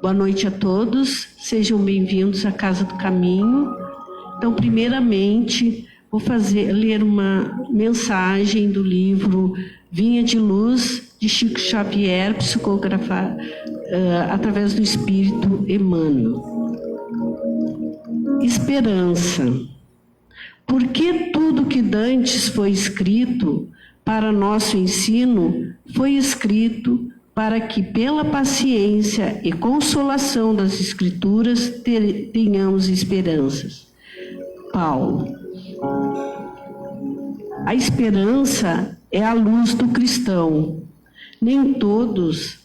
Boa noite a todos, sejam bem-vindos à Casa do Caminho. Então, primeiramente, vou ler uma mensagem do livro Vinha de Luz, de Chico Xavier, psicografado através do Espírito Emmanuel. Esperança. Porque tudo que dantes foi escrito para nosso ensino, foi escrito para que, pela paciência e consolação das Escrituras, tenhamos esperanças. Paulo. A esperança é a luz do cristão. Nem todos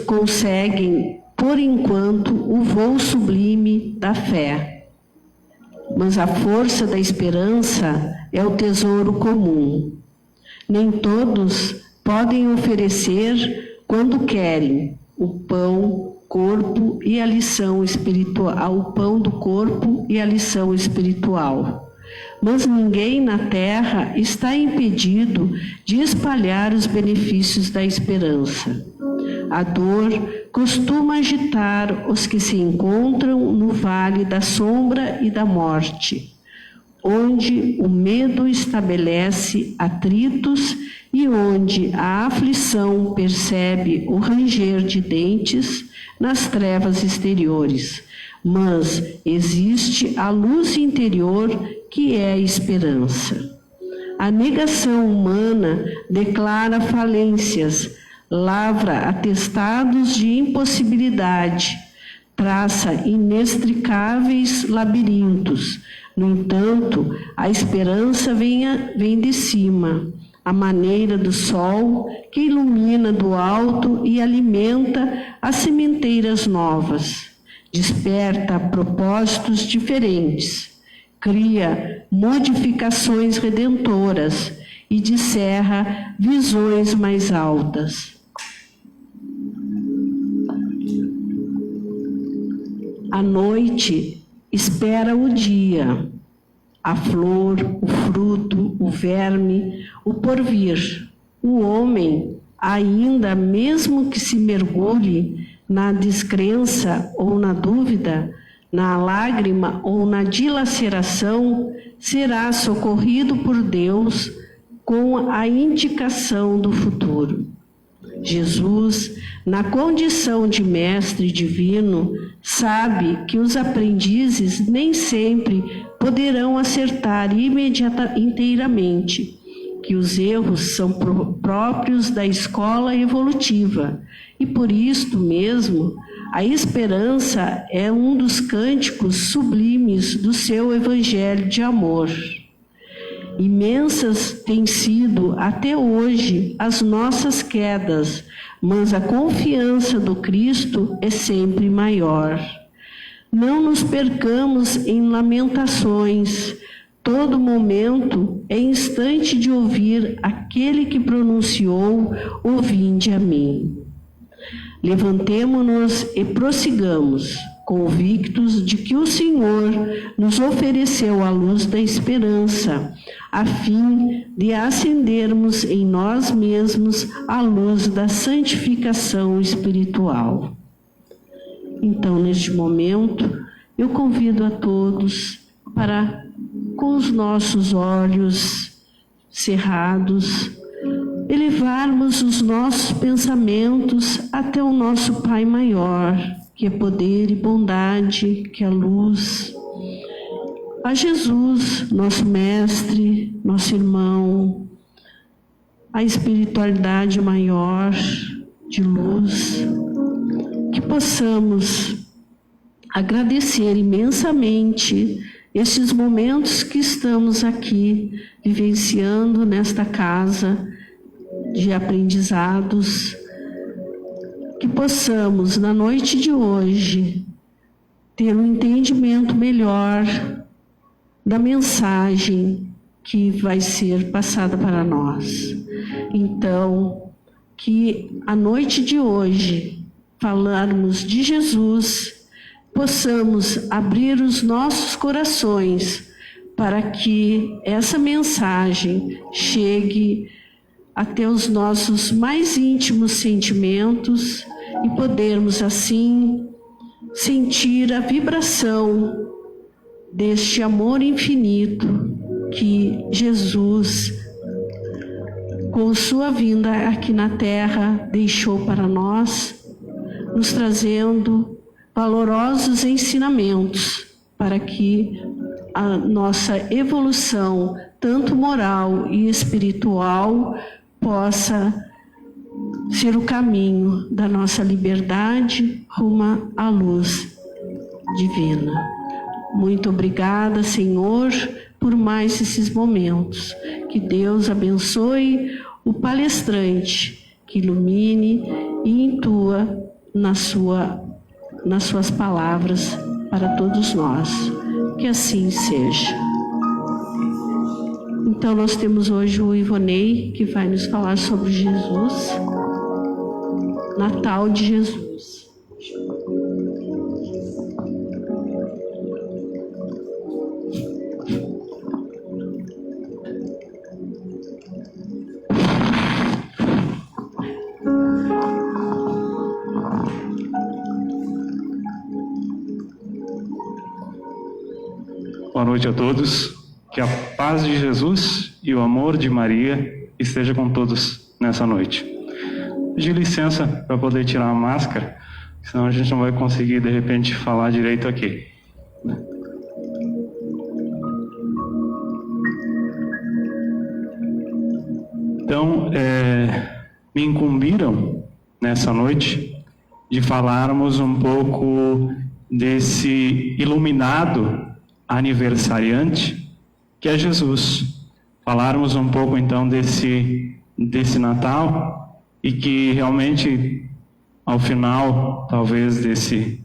conseguem, por enquanto, o voo sublime da fé. Mas a força da esperança é o tesouro comum. Nem todos podem oferecer, quando querem, o pão, corpo e a lição espiritual, o pão do corpo e a lição espiritual. Mas ninguém na terra está impedido de espalhar os benefícios da esperança. A dor costuma agitar os que se encontram no vale da sombra e da morte, onde o medo estabelece atritos e onde a aflição percebe o ranger de dentes nas trevas exteriores. Mas existe a luz interior, que é a esperança. A negação humana declara falências, lavra atestados de impossibilidade, traça inextricáveis labirintos. No entanto, a esperança vem de cima, à maneira do sol que ilumina do alto e alimenta as sementeiras novas, desperta propósitos diferentes, cria modificações redentoras e descerra visões mais altas. A noite espera o dia, a flor, o fruto, o verme, o porvir. O homem, ainda mesmo que se mergulhe na descrença ou na dúvida, na lágrima ou na dilaceração, será socorrido por Deus com a indicação do futuro. Jesus, na condição de mestre divino, sabe que os aprendizes nem sempre poderão acertar inteiramente, que os erros são próprios da escola evolutiva, e por isto mesmo, a esperança é um dos cânticos sublimes do seu evangelho de amor. Imensas têm sido até hoje as nossas quedas, mas a confiança do Cristo é sempre maior. Não nos percamos em lamentações. Todo momento é instante de ouvir aquele que pronunciou: "Vinde a mim". Levantemo-nos e prossigamos, convictos de que o Senhor nos ofereceu a luz da esperança, a fim de acendermos em nós mesmos a luz da santificação espiritual. Então, neste momento, eu convido a todos para, com os nossos olhos cerrados, elevarmos os nossos pensamentos até o nosso Pai maior, que é poder e bondade, que é luz, a Jesus, nosso mestre, nosso irmão, a espiritualidade maior de luz, que possamos agradecer imensamente estes momentos que estamos aqui vivenciando nesta casa de aprendizados, que possamos, na noite de hoje, ter um entendimento melhor da mensagem que vai ser passada para nós. Então, que a noite de hoje, falarmos de Jesus, possamos abrir os nossos corações para que essa mensagem chegue até os nossos mais íntimos sentimentos e podermos assim sentir a vibração deste amor infinito que Jesus, com sua vinda aqui na Terra, deixou para nós, nos trazendo valorosos ensinamentos para que a nossa evolução, tanto moral e espiritual, possa ser o caminho da nossa liberdade rumo à luz divina. Muito obrigada, Senhor, por mais esses momentos. Que Deus abençoe o palestrante, que ilumine e intua nas suas palavras para todos nós. Que assim seja. Então, nós temos hoje o Ivonei, que vai nos falar sobre Jesus, Natal de Jesus. Boa noite a todos. Que a paz de Jesus e o amor de Maria esteja com todos nessa noite. Pedir licença para poder tirar a máscara, senão a gente não vai conseguir, de repente, falar direito aqui. Então, me incumbiram nessa noite de falarmos um pouco desse iluminado aniversariante que é Jesus. Falarmos um pouco então desse Natal e que realmente ao final, talvez desse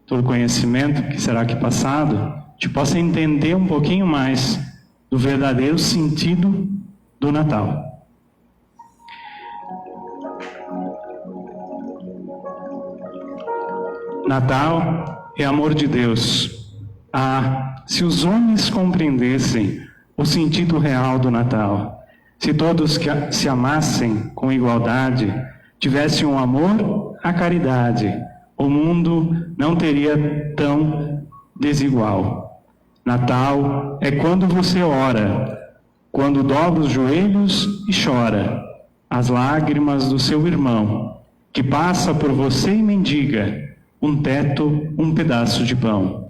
todo conhecimento que será aqui passado, a gente possa entender um pouquinho mais do verdadeiro sentido do Natal. Natal é amor de Deus. Se os homens compreendessem o sentido real do Natal, se todos se amassem com igualdade, tivessem um amor à caridade, o mundo não teria tão desigual. Natal é quando você ora, quando dobra os joelhos e chora, as lágrimas do seu irmão, que passa por você e mendiga um teto, um pedaço de pão.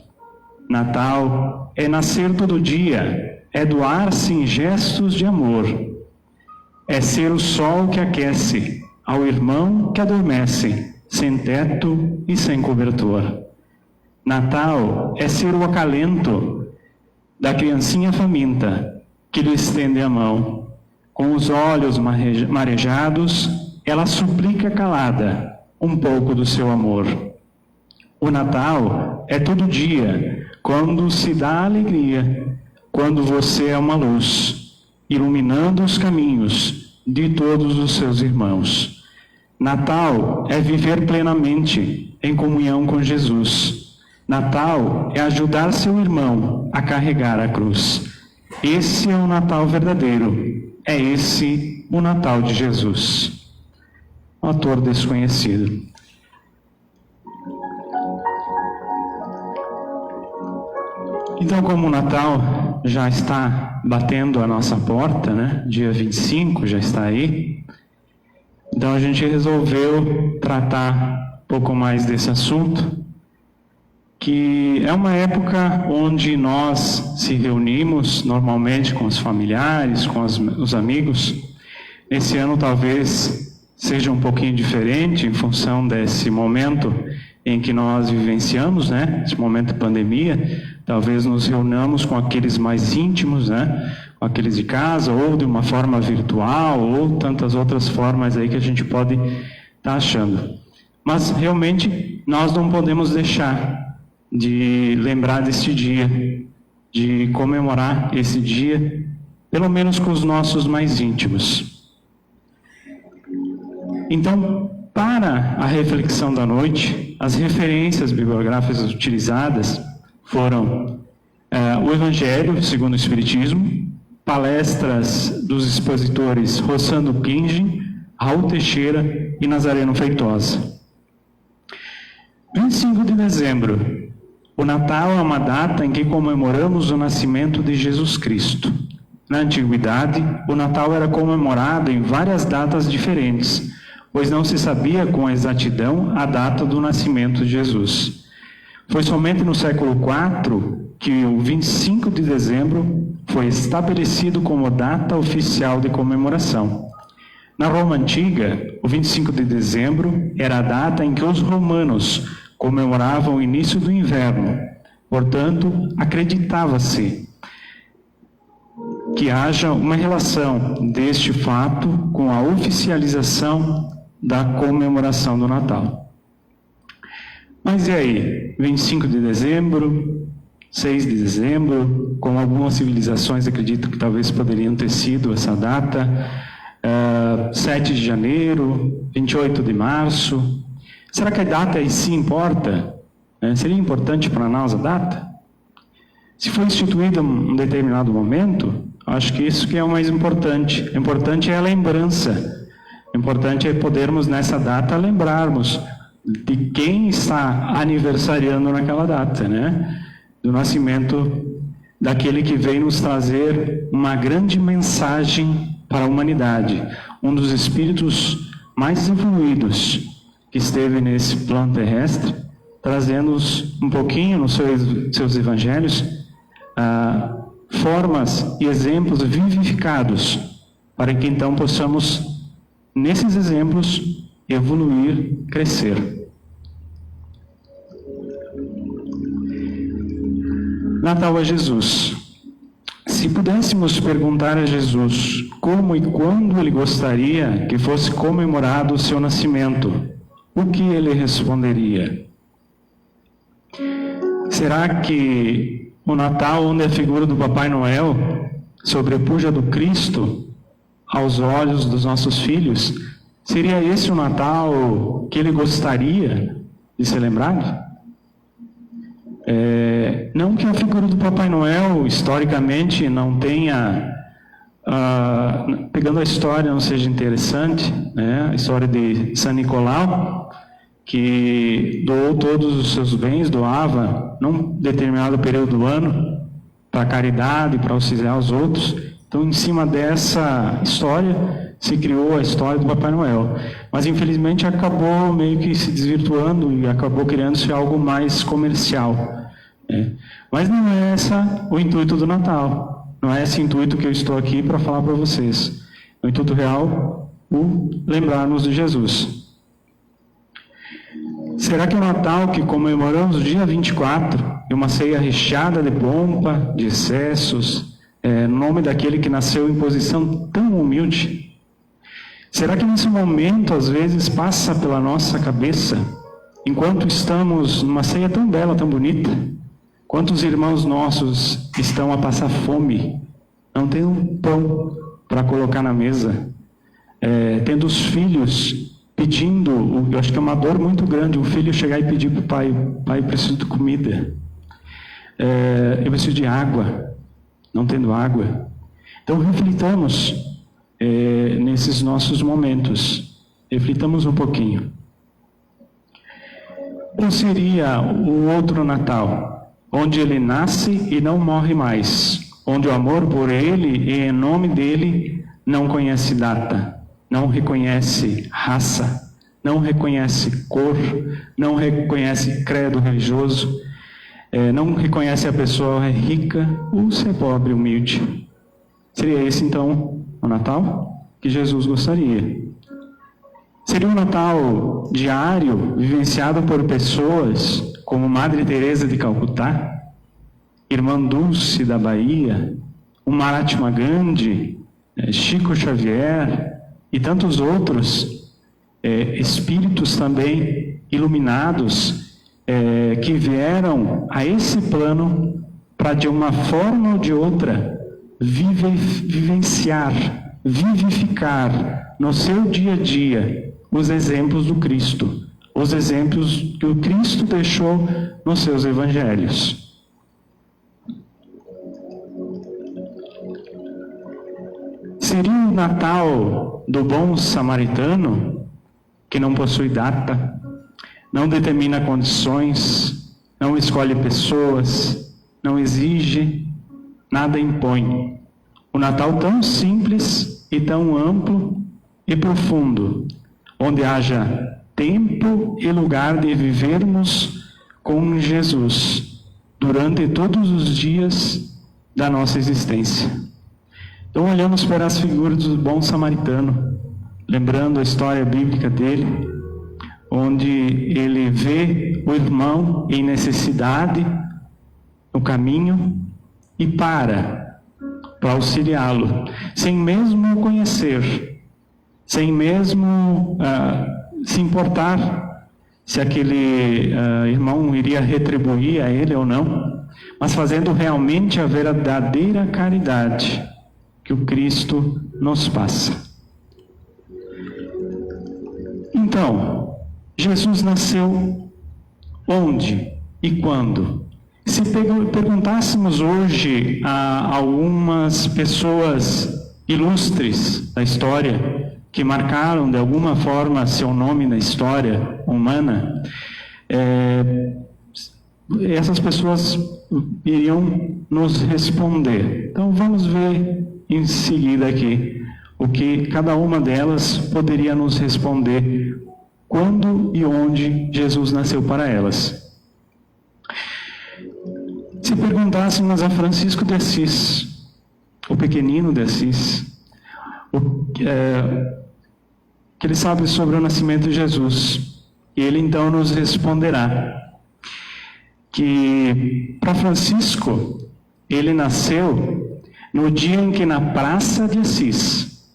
Natal é nascer todo dia, é doar-se em gestos de amor. É ser o sol que aquece ao irmão que adormece, sem teto e sem cobertor. Natal é ser o acalento da criancinha faminta, que lhe estende a mão. Com os olhos marejados, ela suplica calada um pouco do seu amor. O Natal é todo dia, quando se dá alegria, quando você é uma luz, iluminando os caminhos de todos os seus irmãos. Natal é viver plenamente em comunhão com Jesus. Natal é ajudar seu irmão a carregar a cruz. Esse é o Natal verdadeiro. É esse o Natal de Jesus. Um autor desconhecido. Então, como o Natal já está batendo a nossa porta, né? Dia 25 já está aí. Então a gente resolveu tratar um pouco mais desse assunto, que é uma época onde nós se reunimos normalmente com os familiares, com os amigos. Esse ano talvez seja um pouquinho diferente em função desse momento em que nós vivenciamos, né? Esse momento de pandemia. Talvez nos reunamos com aqueles mais íntimos, né? Com aqueles de casa, ou de uma forma virtual, ou tantas outras formas aí que a gente pode estar achando. Mas realmente nós não podemos deixar de lembrar deste dia, de comemorar esse dia, pelo menos com os nossos mais íntimos. Então, para a reflexão da noite, as referências bibliográficas utilizadas foram o Evangelho segundo o Espiritismo, palestras dos expositores Rossano Kingin, Raul Teixeira e Nazareno Feitosa. 25 de dezembro. O Natal é uma data em que comemoramos o nascimento de Jesus Cristo. Na antiguidade, o Natal era comemorado em várias datas diferentes, pois não se sabia com exatidão a data do nascimento de Jesus. Foi somente no século IV que o 25 de dezembro foi estabelecido como data oficial de comemoração. Na Roma Antiga, o 25 de dezembro era a data em que os romanos comemoravam o início do inverno. Portanto, acreditava-se que haja uma relação deste fato com a oficialização da comemoração do Natal. Mas e aí? 25 de dezembro, 6 de dezembro, como algumas civilizações acreditam que talvez poderiam ter sido essa data, 7 de janeiro, 28 de março. Será que a data aí sim importa? Seria importante para nós a data? Se foi instituída em um determinado momento, acho que isso que é o mais importante. O importante é a lembrança. O importante é podermos nessa data lembrarmos de quem está aniversariando naquela data, né? Do nascimento daquele que veio nos trazer uma grande mensagem para a humanidade, um dos espíritos mais evoluídos que esteve nesse plano terrestre, trazendo-nos um pouquinho nos seus evangelhos formas e exemplos vivificados, para que então possamos, nesses exemplos, evoluir, crescer. Natal é Jesus. Se pudéssemos perguntar a Jesus como e quando ele gostaria que fosse comemorado o seu nascimento, o que ele responderia? Será que o Natal, onde a figura do Papai Noel sobrepuja do Cristo aos olhos dos nossos filhos, seria esse o Natal que ele gostaria de ser lembrado? Não que a figura do Papai Noel, historicamente, não tenha, pegando a história, não seja interessante, né? A história de São Nicolau, que doou todos os seus bens, doava num determinado período do ano para a caridade, para auxiliar os outros. Então, em cima dessa história, se criou a história do Papai Noel. Mas, infelizmente, acabou meio que se desvirtuando e acabou criando-se algo mais comercial. Mas não é esse o intuito do Natal. Não é esse intuito que eu estou aqui para falar para vocês. O intuito real, o lembrar-nos de Jesus. Será que o Natal que comemoramos no dia 24, é uma ceia recheada de pompa, de excessos, no nome daquele que nasceu em posição tão humilde? Será que nesse momento, às vezes, passa pela nossa cabeça, enquanto estamos numa ceia tão bela, tão bonita, quantos irmãos nossos estão a passar fome, não tem um pão para colocar na mesa, tendo os filhos pedindo, eu acho que é uma dor muito grande, o filho chegar e pedir para o pai: pai, eu preciso de comida, eu preciso de água, não tendo água. Então reflitamos nesses nossos momentos, reflitamos um pouquinho. Ou seria o outro Natal, onde ele nasce e não morre mais, onde o amor por ele e em nome dele não conhece data, não reconhece raça, não reconhece cor, não reconhece credo religioso, não reconhece a pessoa é rica ou se é pobre, humilde. Seria esse então o Natal que Jesus gostaria. Seria um Natal diário, vivenciado por pessoas como Madre Teresa de Calcutá, Irmã Dulce da Bahia, o Mahatma Gandhi, Chico Xavier e tantos outros espíritos também iluminados que vieram a esse plano para, de uma forma ou de outra, vivenciar, vivificar no seu dia a dia os exemplos do Cristo, os exemplos que o Cristo deixou nos seus evangelhos. Seria o Natal do bom samaritano, que não possui data, não determina condições, não escolhe pessoas, não exige, nada impõe. O Natal tão simples e tão amplo e profundo, onde haja tempo e lugar de vivermos com Jesus durante todos os dias da nossa existência. Então olhamos para as figuras do bom samaritano, lembrando a história bíblica dele, onde ele vê o irmão em necessidade no caminho e para auxiliá-lo, sem mesmo o conhecer, sem mesmo se importar se aquele irmão iria retribuir a ele ou não, mas fazendo realmente a verdadeira caridade que o Cristo nos passa. Então, Jesus nasceu onde e quando? Se perguntássemos hoje a algumas pessoas ilustres da história, que marcaram de alguma forma seu nome na história humana, essas pessoas iriam nos responder. Então vamos ver em seguida aqui o que cada uma delas poderia nos responder, quando e onde Jesus nasceu para elas. Se perguntássemos a Francisco de Assis, o pequenino de Assis, que ele sabe sobre o nascimento de Jesus, e ele então nos responderá que para Francisco ele nasceu no dia em que na Praça de Assis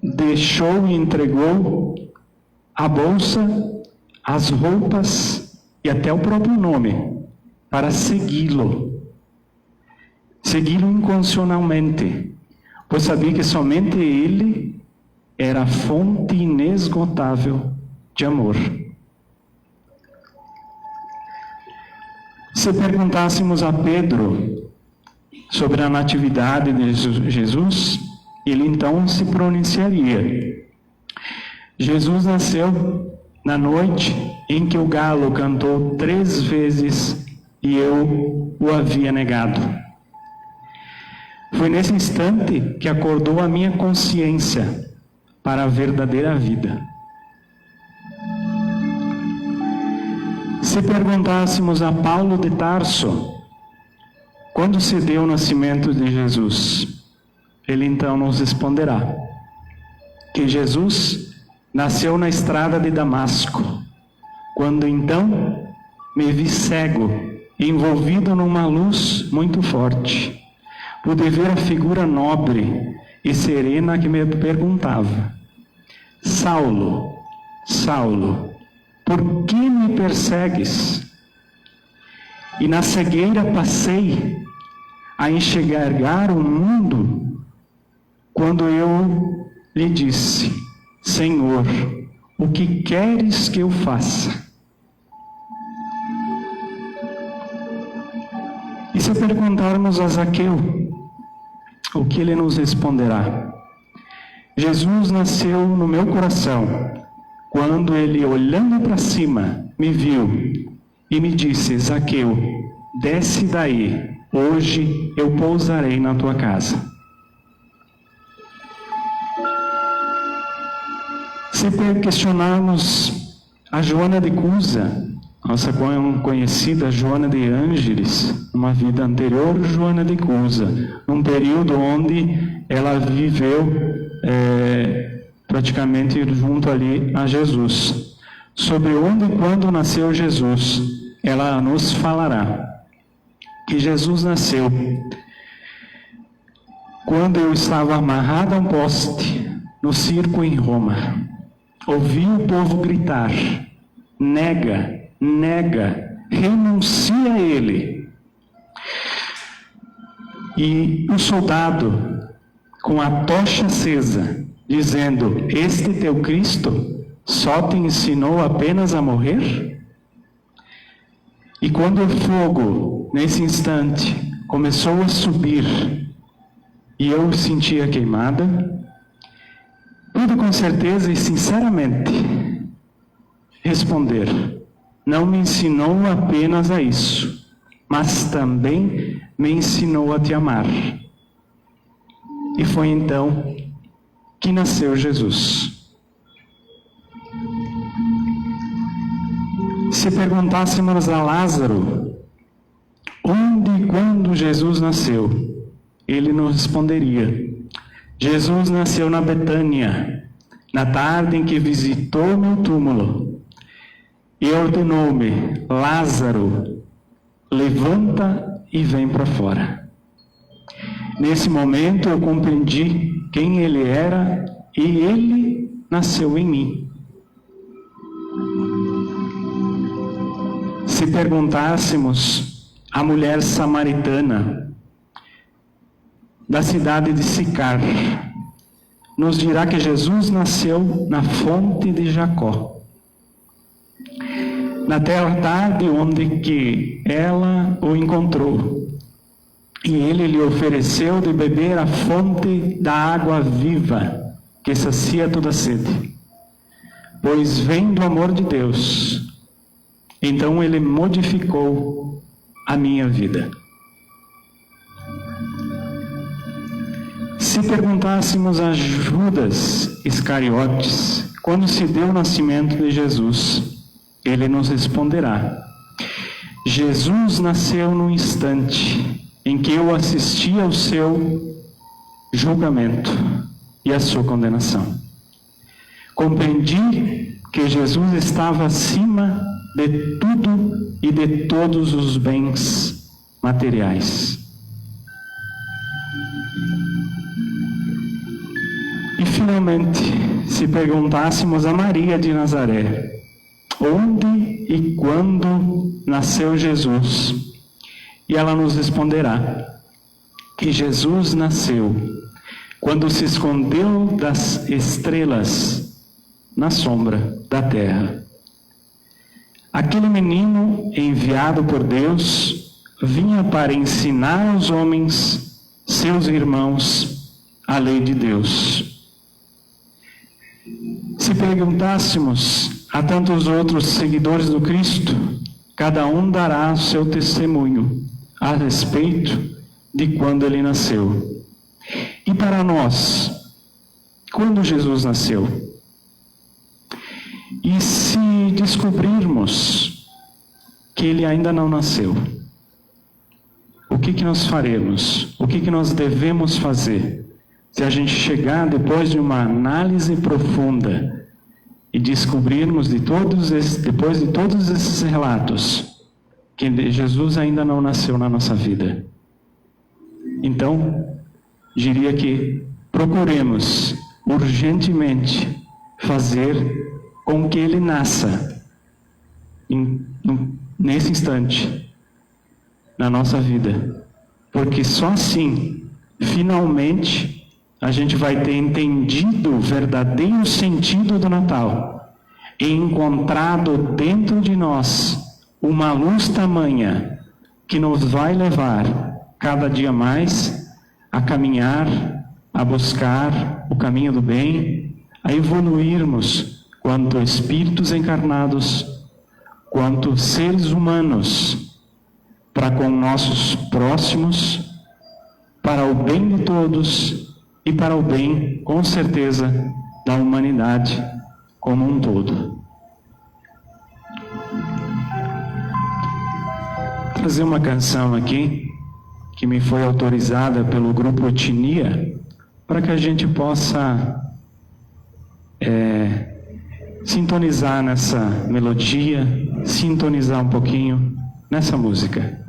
deixou e entregou a bolsa, as roupas e até o próprio nome para segui-lo incondicionalmente, pois sabia que somente ele era a fonte inesgotável de amor. Se perguntássemos a Pedro sobre a natividade de Jesus, ele então se pronunciaria: Jesus nasceu na noite em que o galo cantou 3 vezes e eu o havia negado. Foi nesse instante que acordou a minha consciência para a verdadeira vida. Se perguntássemos a Paulo de Tarso quando se deu o nascimento de Jesus, ele então nos responderá que Jesus nasceu na estrada de Damasco, quando então me vi cego, envolvido numa luz muito forte. Pude ver a figura nobre e serena que me perguntava: Saulo, Saulo, por que me persegues? E na cegueira passei a enxergar o mundo quando eu lhe disse: Senhor, o que queres que eu faça? E se perguntarmos a Zaqueu, o que ele nos responderá? Jesus nasceu no meu coração, quando ele, olhando para cima, me viu e me disse: Zaqueu, desce daí, hoje eu pousarei na tua casa. Se questionarmos a Joana de Cusa, nossa conhecida Joana de Ângeles, numa vida anterior, Joana de Cusa, num período onde ela viveu praticamente junto ali a Jesus. Sobre onde e quando nasceu Jesus, ela nos falará que Jesus nasceu quando eu estava amarrado a um poste no circo em Roma. Ouvi o povo gritar: nega, nega, renuncia a ele. E o soldado, com a tocha acesa, dizendo: este teu Cristo só te ensinou apenas a morrer? E quando o fogo, nesse instante, começou a subir e eu sentia queimada, pude com certeza e sinceramente responder: não me ensinou apenas a isso, mas também me ensinou a te amar. E foi então que nasceu Jesus. Se perguntássemos a Lázaro onde e quando Jesus nasceu, ele nos responderia: Jesus nasceu na Betânia, na tarde em que visitou meu túmulo, e ordenou-me: Lázaro, levanta e vem para fora. Nesse momento eu compreendi quem ele era e ele nasceu em mim. Se perguntássemos à mulher samaritana da cidade de Sicar, nos dirá que Jesus nasceu na fonte de Jacó, na tarde onde que ela o encontrou, e ele lhe ofereceu de beber a fonte da água viva, que sacia toda sede, pois vem do amor de Deus. Então ele modificou a minha vida. Se perguntássemos a Judas Iscariotes quando se deu o nascimento de Jesus, ele nos responderá: Jesus nasceu no instante em que eu assisti ao seu julgamento e à sua condenação. Compreendi que Jesus estava acima de tudo e de todos os bens materiais. E finalmente, se perguntássemos a Maria de Nazaré onde e quando nasceu Jesus, e ela nos responderá que Jesus nasceu quando se escondeu das estrelas na sombra da terra. Aquele menino enviado por Deus vinha para ensinar aos homens, seus irmãos, a lei de Deus. Se perguntássemos a tantos outros seguidores do Cristo, cada um dará o seu testemunho a respeito de quando ele nasceu. E para nós, quando Jesus nasceu? E se descobrirmos que ele ainda não nasceu, o que nós faremos? O que nós devemos fazer? Se a gente chegar depois de uma análise profunda e descobrirmos depois de todos esses relatos que Jesus ainda não nasceu na nossa vida, então diria que procuremos urgentemente fazer com que ele nasça nesse instante na nossa vida, porque só assim finalmente a gente vai ter entendido o verdadeiro sentido do Natal e encontrado dentro de nós uma luz tamanha que nos vai levar cada dia mais a caminhar, a buscar o caminho do bem, a evoluirmos quanto espíritos encarnados, quanto seres humanos, para com nossos próximos, para o bem de todos e para o bem, com certeza, da humanidade como um todo. Vou trazer uma canção aqui, que me foi autorizada pelo grupo Otinia, para que a gente possa sintonizar nessa melodia, sintonizar um pouquinho nessa música.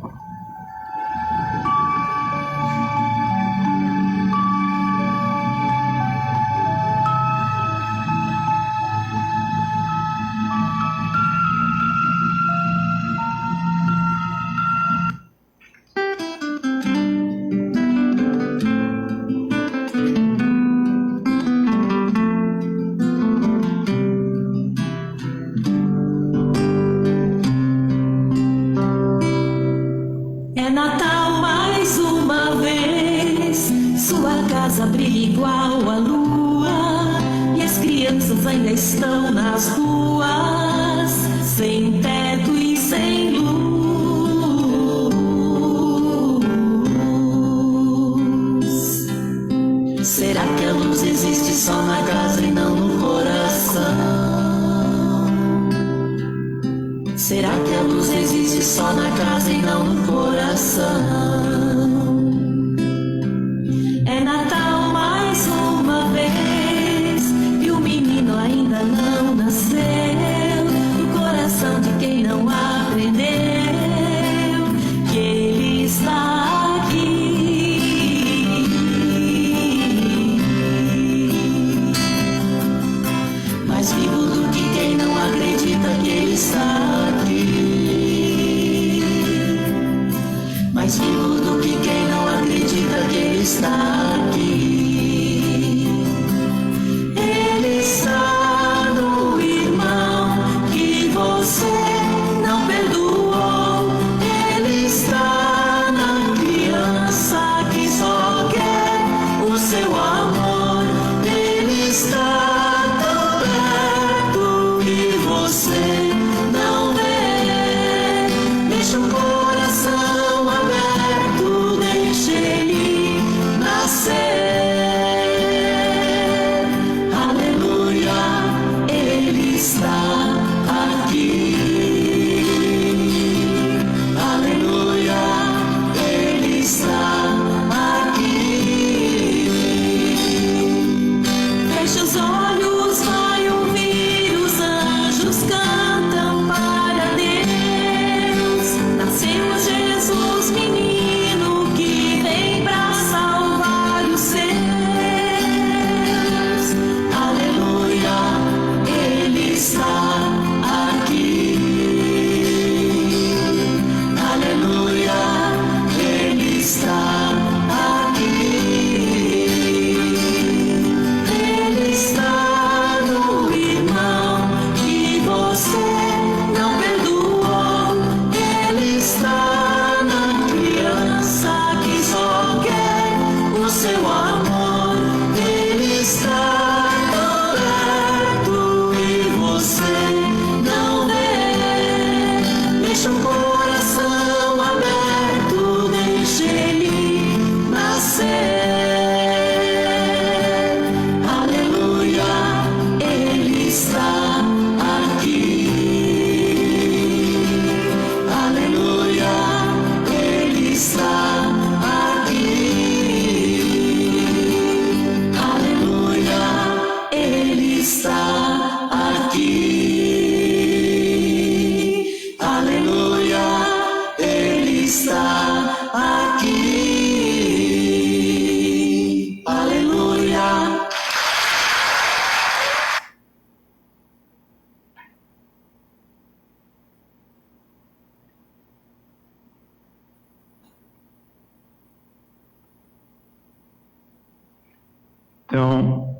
Então,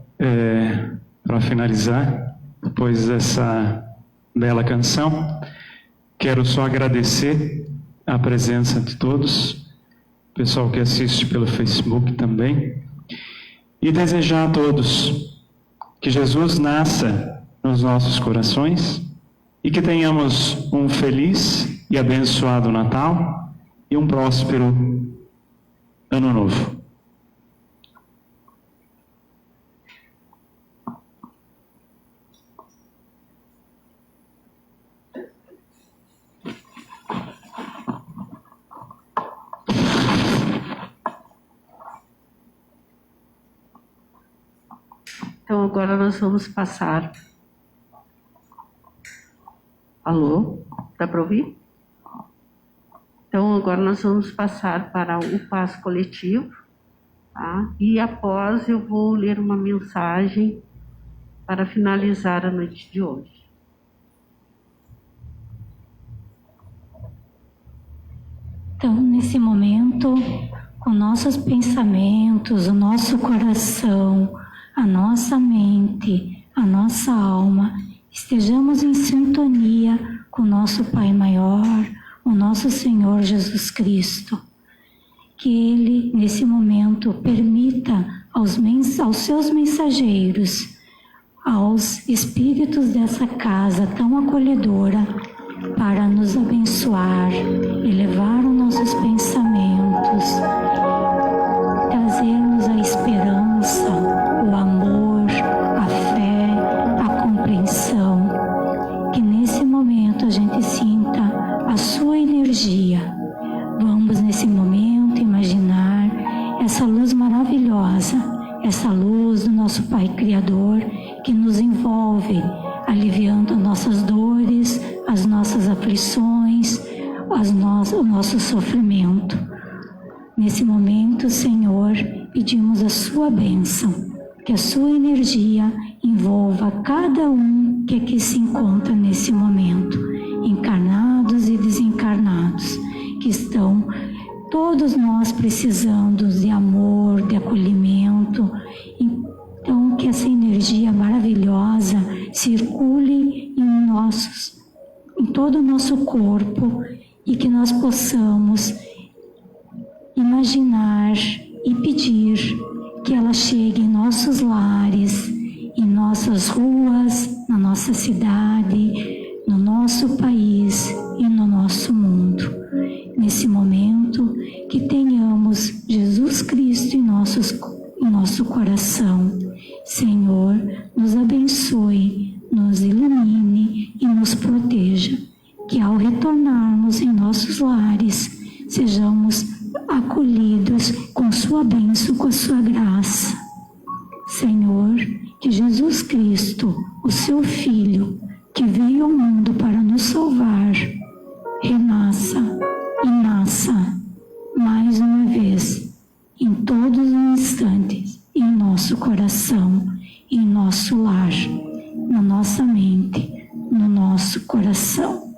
para finalizar, depois dessa bela canção. Quero só agradecer a presença de todos, pessoal que assiste pelo Facebook também, e desejar a todos que Jesus nasça nos nossos corações e que tenhamos um feliz e abençoado Natal e um próspero Ano Novo. Então agora nós vamos passar. Alô? Dá para ouvir? Então agora nós vamos passar para o passo coletivo, tá? E após eu vou ler uma mensagem para finalizar a noite de hoje. Então, nesse momento, com nossos pensamentos, o nosso coração, a nossa mente, a nossa alma, estejamos em sintonia com o nosso Pai Maior, o nosso Senhor Jesus Cristo. Que Ele, nesse momento, permita aos seus mensageiros, aos espíritos dessa casa tão acolhedora, para nos abençoar, elevar os nossos pensamentos, trazer-nos a esperança, o amor, a fé, a compreensão. Que nesse momento a gente sinta a sua energia. Vamos nesse momento imaginar essa luz maravilhosa, essa luz do nosso Pai Criador que nos envolve, aliviando nossas dores, as nossas aflições, o nosso sofrimento. Nesse momento, Senhor, pedimos a sua bênção, que a sua energia envolva cada um que aqui se encontra nesse momento, encarnados e desencarnados, que estão todos nós precisando de amor, de acolhimento. Então, que essa energia maravilhosa circule em todo o nosso corpo e que nós possamos imaginar e pedir que ela chegue em nossos lares, em nossas ruas, na nossa cidade, no nosso país e no nosso mundo. Nesse momento, que tenhamos Jesus Cristo em nosso coração. Senhor, nos abençoe, nos ilumine e nos proteja. Que ao retornarmos em nossos lares, sejamos acolhidos com sua bênção, com a sua graça. Senhor, que Jesus Cristo, o seu Filho, que veio ao mundo para nos salvar, renasça e nasça mais uma vez, em todos os instantes, em nosso coração, em nosso lar, na nossa mente, no nosso coração.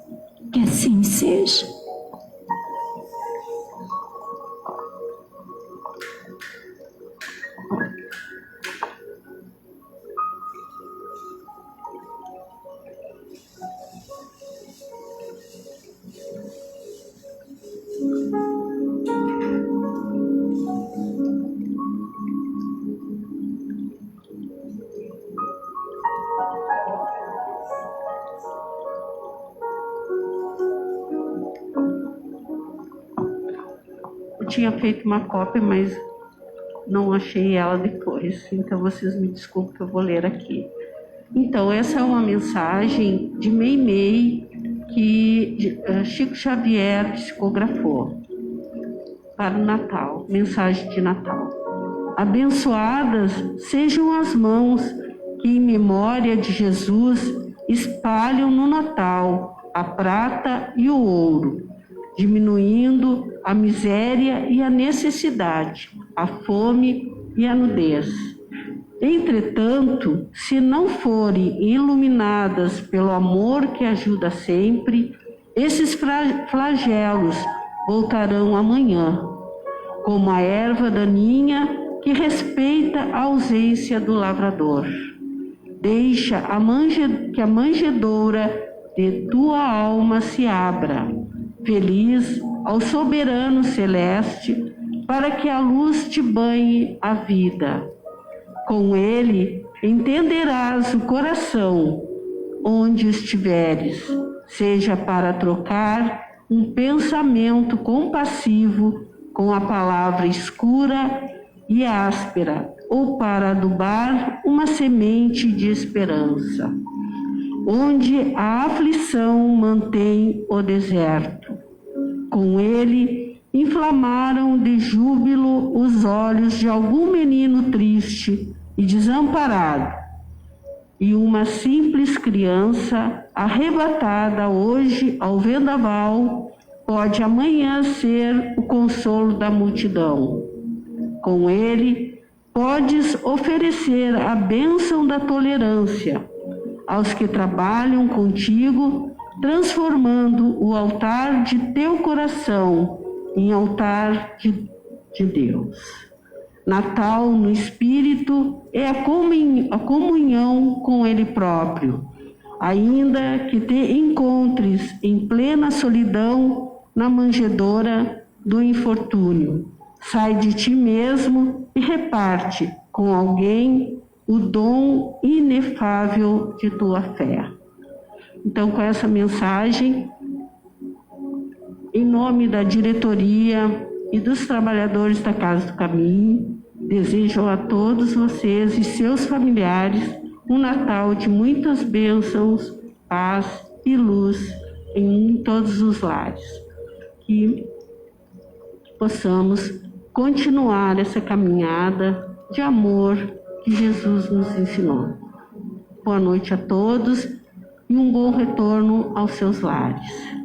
Que assim seja. Eu tinha feito uma cópia, mas não achei ela depois. Então, vocês me desculpem que eu vou ler aqui. Então, essa é uma mensagem de Meimei que Chico Xavier psicografou para o Natal. Mensagem de Natal. Abençoadas sejam as mãos que, em memória de Jesus, espalham no Natal a prata e o ouro, diminuindo a miséria e a necessidade, a fome e a nudez. Entretanto, se não forem iluminadas pelo amor que ajuda sempre, esses flagelos voltarão amanhã, como a erva daninha que respeita a ausência do lavrador. Deixa que a manjedoura de tua alma se abra, feliz ao soberano celeste, para que a luz te banhe a vida. Com ele entenderás o coração, onde estiveres, seja para trocar um pensamento compassivo com a palavra escura e áspera, ou para adubar uma semente de esperança, onde a aflição mantém o deserto. Com ele inflamaram de júbilo os olhos de algum menino triste e desamparado, e uma simples criança arrebatada hoje ao vendaval pode amanhã ser o consolo da multidão. Com ele podes oferecer a bênção da tolerância aos que trabalham contigo, transformando o altar de teu coração em altar de Deus. Natal no Espírito é a comunhão com Ele próprio, ainda que te encontres em plena solidão na manjedoura do infortúnio. Sai de ti mesmo e reparte com alguém o dom inefável de tua fé. Então, com essa mensagem, em nome da diretoria e dos trabalhadores da Casa do Caminho, desejo a todos vocês e seus familiares um Natal de muitas bênçãos, paz e luz em todos os lares. Que possamos continuar essa caminhada de amor que Jesus nos ensinou. Boa noite a todos e um bom retorno aos seus lares.